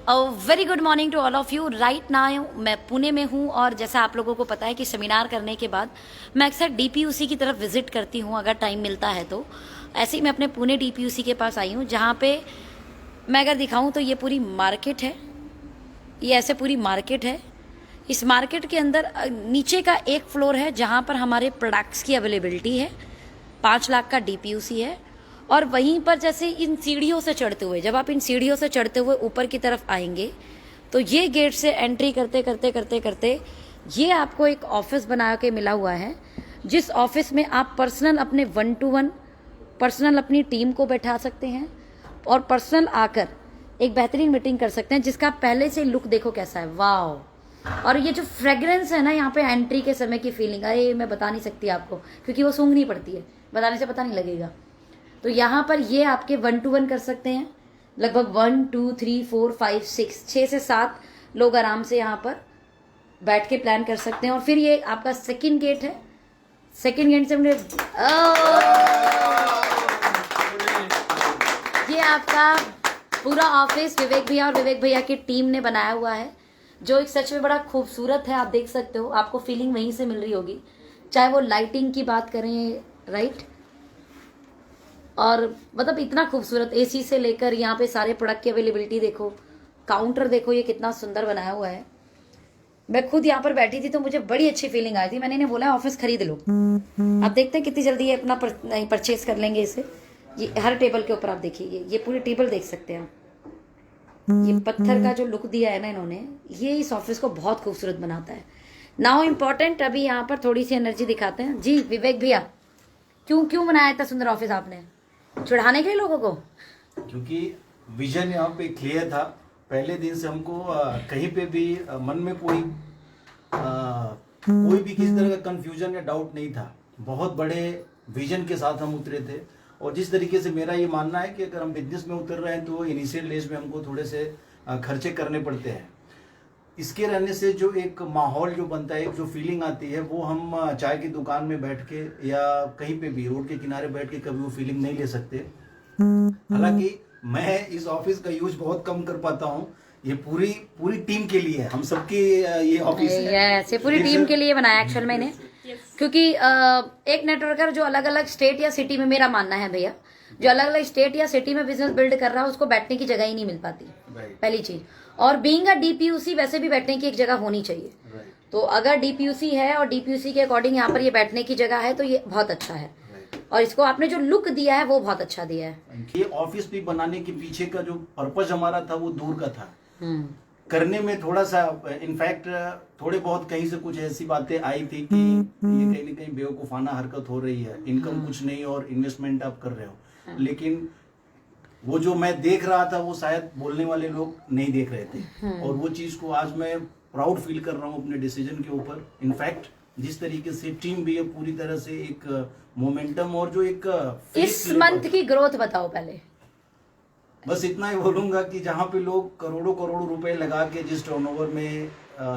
Very good morning to all of you. Right now मैं पुणे में हूँ और जैसा आप लोगों को पता है कि सेमिनार करने के बाद मैं अक्सर डीपीयूसी की तरफ विजिट करती हूँ अगर टाइम मिलता है तो। ऐसे ही मैं अपने पुणे डीपीयूसी के पास आई हूँ जहाँ पे मैं अगर दिखाऊँ तो ये पूरी मार्केट है। ये ऐसे पूरी मार्केट है। इस मार्केट के अंदर नीचे का एक फ्लोर है जहाँ पर हमारे प्रोडक्ट्स की अवेलेबिलिटी है। 5 लाख का डीपीयूसी है। और वहीं पर जैसे इन सीढ़ियों से चढ़ते हुए, जब आप इन सीढ़ियों से चढ़ते हुए ऊपर की तरफ आएंगे तो ये गेट से एंट्री करते करते करते करते ये आपको एक ऑफिस बना के मिला हुआ है, जिस ऑफिस में आप पर्सनल अपने 1 to 1 पर्सनल अपनी टीम को बैठा सकते हैं और पर्सनल आकर एक बेहतरीन मीटिंग कर सकते हैं, जिसका पहले से लुक देखो कैसा है। वाह। और ये जो फ्रेग्रेंस है ना यहाँ पे एंट्री के समय की फीलिंग, अरे मैं बता नहीं सकती आपको क्योंकि वो सूंघनी पड़ती है, बताने से पता नहीं लगेगा। तो यहाँ पर ये आपके 1 to 1 कर सकते हैं। लगभग 1 2 3 4 5 6 से 7 लोग आराम से यहाँ पर बैठ के प्लान कर सकते हैं। और फिर ये आपका सेकंड गेट है। सेकंड गेट से हमने ये आपका पूरा ऑफिस विवेक भैया और विवेक भैया की टीम ने बनाया हुआ है, जो एक सच में बड़ा खूबसूरत है। आप देख सकते हो, आपको फीलिंग वहीं से मिल रही होगी, चाहे वो लाइटिंग की बात करें, राइट। और मतलब इतना खूबसूरत एसी से लेकर यहाँ पे सारे प्रोडक्ट की अवेलेबिलिटी देखो, काउंटर देखो ये कितना सुंदर बनाया हुआ है। मैं खुद यहाँ पर बैठी थी तो मुझे बड़ी अच्छी फीलिंग आई थी। मैंने इन्हें बोला ऑफिस खरीद लो। आप देखते हैं कितनी जल्दी ये अपना परचेज कर लेंगे इसे। ये हर टेबल के ऊपर आप देखिए, ये पूरी टेबल देख सकते हैं आप। ये पत्थर का जो लुक दिया है ना इन्होंने, ये इस ऑफिस को बहुत खूबसूरत बनाता है। नाउ इम्पोर्टेंट, अभी यहाँ पर थोड़ी सी एनर्जी दिखाते हैं। जी विवेक भैया, क्यों बनाया इतना सुंदर ऑफिस आपने? चढ़ाने के लिए लोगों को? क्योंकि विजन यहाँ पे क्लियर था। पहले दिन से हमको कहीं पे भी मन में कोई भी किसी तरह का कंफ्यूजन या डाउट नहीं था। बहुत बड़े विजन के साथ हम उतरे थे। और जिस तरीके से मेरा ये मानना है कि अगर हम बिजनेस में उतर रहे हैं तो इनिशियल डेज में हमको थोड़े से खर्चे करने पड़ते हैं। इसके रहने से जो एक माहौल जो बनता है, एक जो फीलिंग आती है, वो हम चाय की दुकान में बैठ के या कहीं पे भी रोड के किनारे बैठ के कभी वो फीलिंग नहीं ले सकते। हालांकि मैं इस ऑफिस का यूज बहुत कम कर पाता हूँ। ये पूरी टीम के लिए है, हम सबके ये ऑफिस है। ये पूरी टीम के लिए बनाया एक्चुअल में इन्हें, क्योंकि एक नेटवर्कर जो अलग अलग स्टेट या सिटी में, मेरा मानना है भैया, जो अलग अलग स्टेट या सिटी में बिजनेस बिल्ड कर रहा है उसको बैठने की जगह ही नहीं मिल पाती, पहली चीज। और बीइंग अ डीपीयूसी वैसे भी बैठने की एक जगह होनी चाहिए। तो अगर डीपीयूसी है और डीपीयूसी के अकॉर्डिंग यहाँ पर ये बैठने की जगह है तो ये बहुत अच्छा है। और इसको आपने जो लुक दिया है वो बहुत अच्छा दिया है। ये ऑफिस भी बनाने के पीछे का जो पर्पज हमारा था वो दूर का था। करने में थोड़ा सा इनफैक्ट थोड़े बहुत कहीं से कुछ ऐसी बातें आई थी कि ये कहीं ना कहीं बेवकूफाना हरकत हो रही है, इनकम कुछ नहीं और इन्वेस्टमेंट आप कर रहे हो। लेकिन वो जो मैं देख रहा था वो शायद बोलने वाले लोग नहीं देख रहे थे। और वो चीज को आज मैं प्राउड फील कर रहा हूँ अपने डिसीजन के ऊपर। इनफैक्ट जिस तरीके से टीम भी है पूरी तरह से एक मोमेंटम और जो एक इस मंथ की ग्रोथ बताओ पहले। बस इतना ही बोलूंगा कि जहाँ पे लोग करोड़ों करोड़ों रुपए लगा के जिस टर्नओवर में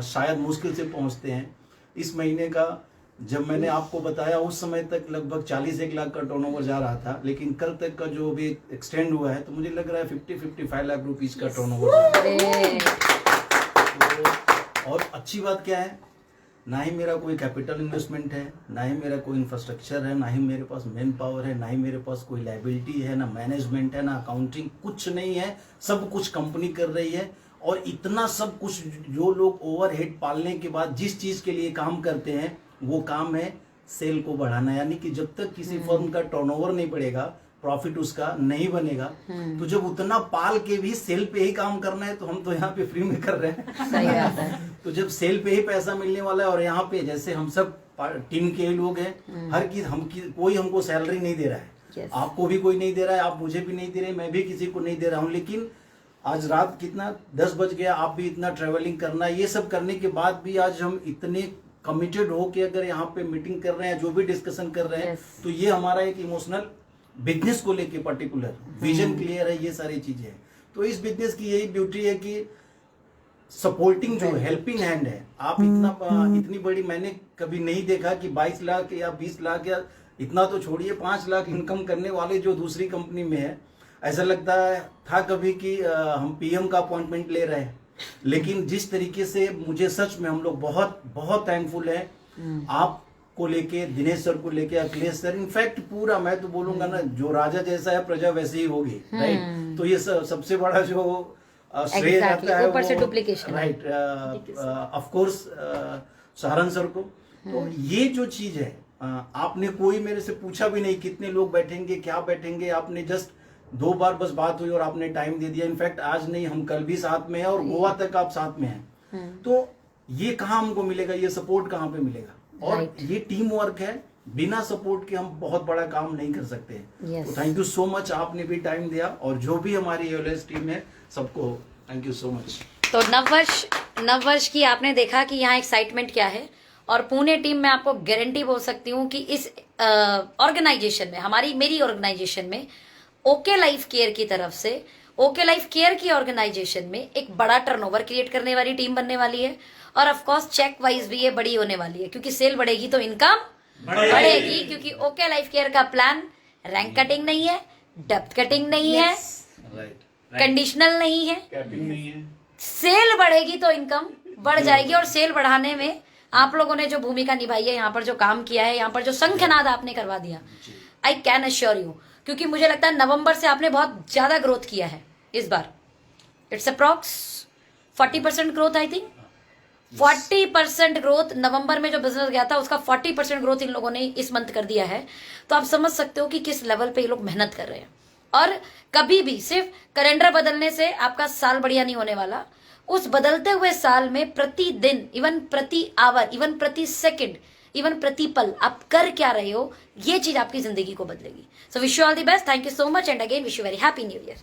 शायद मुश्किल से पहुंचते हैं, इस महीने का जब मैंने आपको बताया उस समय तक लगभग 40-1 लाख का टर्नओवर जा रहा था। लेकिन कल तक का जो भी एक्सटेंड हुआ है तो मुझे लग रहा है 50-55 लाख रुपीज का टर्नओवर। और अच्छी बात क्या है, ना ही मेरा कोई कैपिटल इन्वेस्टमेंट है, ना ही मेरा कोई इंफ्रास्ट्रक्चर है, ना ही मेरे पास मैन पावर है, ना ही मेरे पास कोई लाइबिलिटी है, ना मैनेजमेंट है, ना अकाउंटिंग, कुछ नहीं है। सब कुछ कंपनी कर रही है। और इतना सब कुछ जो लोग ओवरहेड पालने के बाद जिस चीज के लिए काम करते हैं वो काम है सेल को बढ़ाना। यानी कि जब तक किसी फर्म का टर्नओवर नहीं बढ़ेगा, प्रॉफिट उसका नहीं बनेगा, तो जब उतना पाल के भी सेल पे ही काम करना है तो हम तो यहाँ पे फ्री में कर रहे हैं। सही बात है। तो जब सेल पे ही पैसा मिलने वाला है और यहाँ पे जैसे हम सब टीम के लोग हैं, हर कोई हमको सैलरी नहीं दे रहा है। Yes. आपको भी कोई नहीं दे रहा है, आप मुझे भी नहीं दे रहे, मैं भी किसी को नहीं दे रहा हूँ। लेकिन आज रात कितना 10 बज गया, आप भी इतना ट्रेवलिंग करना, ये सब करने के बाद भी आज हम इतने कमिटेड हो के अगर यहाँ पे मीटिंग कर रहे हैं, जो भी डिस्कशन कर रहे हैं, तो ये हमारा एक इमोशनल बिजनेस को लेके पर्टिकुलर विजन क्लियर है, ये सारी चीजें हैं। तो इस बिजनेस की यही ब्यूटी है कि सपोर्टिंग जो हेल्पिंग हैंड है। आप इतनी बड़ी मैंने कभी नहीं देखा कि 22 लाख या 20 लाख या इतना तो छोड़िए 5 लाख इनकम करने वाले जो दूसरी कंपनी में है, ऐसा लगता था कभी कि हम पीएम का अपॉइंटमेंट ले रहे हैं, लेकिन जिस तरीके से मुझे सच में हम लोग बहुत बहुत थैंकफुल है आपको लेके, दिनेश सर को लेके, अखिलेश सर, इनफैक्ट पूरा मैं तो बोलूंगा ना, जो राजा जैसा है प्रजा वैसे ही होगी, राइट। तो ये सबसे बड़ा जो श्रेय जाता है ऊपर से duplication, right, of course Saharan sir को। तो ये जो चीज है, आपने कोई मेरे से पूछा भी नहीं कितने लोग बैठेंगे, क्या बैठेंगे, आपने जस्ट 2 बार बस बात हुई और आपने टाइम दे दिया। इनफैक्ट आज नहीं, हम कल भी साथ में हैं और गोवा तक आप साथ में हैं। तो ये कहाँ हमको मिलेगा, ये सपोर्ट कहाँ पे मिलेगा? और ये टीम वर्क है, बिना सपोर्ट के हम बहुत बड़ा काम नहीं कर सकते। तो थैंक यू सो मच, आपने भी टाइम दिया, और जो भी हमारी एओएलएस टीम है सबको थैंक यू सो मच। तो नववर्ष की आपने देखा कि यहाँ एक्साइटमेंट क्या है, और पुणे टीम में आपको गारंटी बोल सकती हूँ कि इस ऑर्गेनाइजेशन में, मेरी ऑर्गेनाइजेशन में, ओके लाइफ केयर की तरफ से, ओके लाइफ केयर की ऑर्गेनाइजेशन में एक बड़ा टर्नओवर क्रिएट करने वाली टीम बनने वाली है। और ऑफ कोर्स चेक वाइज भी ये बड़ी होने वाली है, क्योंकि सेल बढ़ेगी तो इनकम बढ़ेगी, क्योंकि ओके लाइफ केयर का प्लान रैंक कटिंग नहीं है, डेप्थ कटिंग नहीं है, कंडीशनल नहीं है, कैपिंग नहीं है। सेल बढ़ेगी तो इनकम बढ़ जाएगी। और सेल बढ़ाने में आप लोगों ने जो भूमिका निभाई है, यहाँ पर जो काम किया है, यहाँ पर जो शंखनाद आपने करवा दिया, आई कैन अश्योर यू, क्योंकि मुझे लगता है नवंबर से आपने बहुत ज्यादा ग्रोथ किया है इस बार। It's approx 40% growth, I think 40% growth. नवंबर में जो बिजनेस गया था उसका 40% ग्रोथ इन लोगों ने इस मंथ कर दिया है। तो आप समझ सकते हो कि किस लेवल पे ये लोग मेहनत कर रहे हैं। और कभी भी सिर्फ कैलेंडर बदलने से आपका साल बढ़िया नहीं होने वाला। उस बदलते हुए साल में प्रतिदिन, इवन प्रति आवर, इवन प्रति सेकंड, इवन प्रति पल आप कर क्या रहे हो, ये चीज आपकी जिंदगी को बदलेगी। So wish you all the best, thank you so much, and again wish you very happy new year.